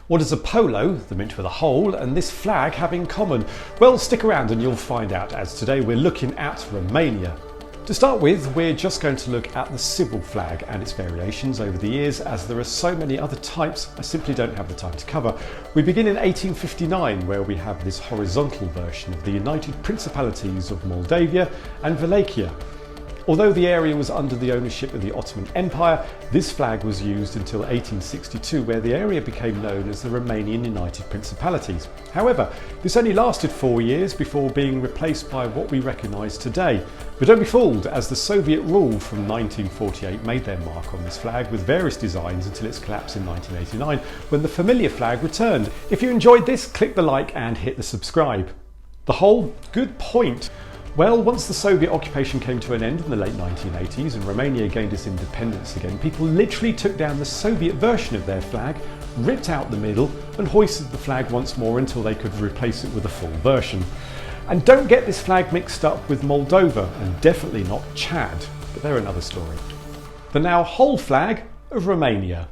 What does a polo, the mint with a hole, and this flag have in common? Well, stick around and you'll find out, as today we're looking at Romania. To start with, we're just going to look at the civil flag and its variations over the years, as there are so many other types I simply don't have the time to cover. We begin in 1859, where we have this horizontal version of the United Principalities of Moldavia and Wallachia. Although the area was under the ownership of the Ottoman Empire, this flag was used until 1862, where the area became known as the Romanian United Principalities. However, this only lasted 4 years before being replaced by what we recognise today. But don't be fooled, as the Soviet rule from 1948 made their mark on this flag with various designs until its collapse in 1989, when the familiar flag returned. If you enjoyed this, click the like and hit the subscribe. The whole good point. Well, once the Soviet occupation came to an end in the late 1980s and Romania gained its independence again, people literally took down the Soviet version of their flag, ripped out the middle and hoisted the flag once more until they could replace it with a full version. And don't get this flag mixed up with Moldova, and definitely not Chad, but they're another story. The now whole flag of Romania.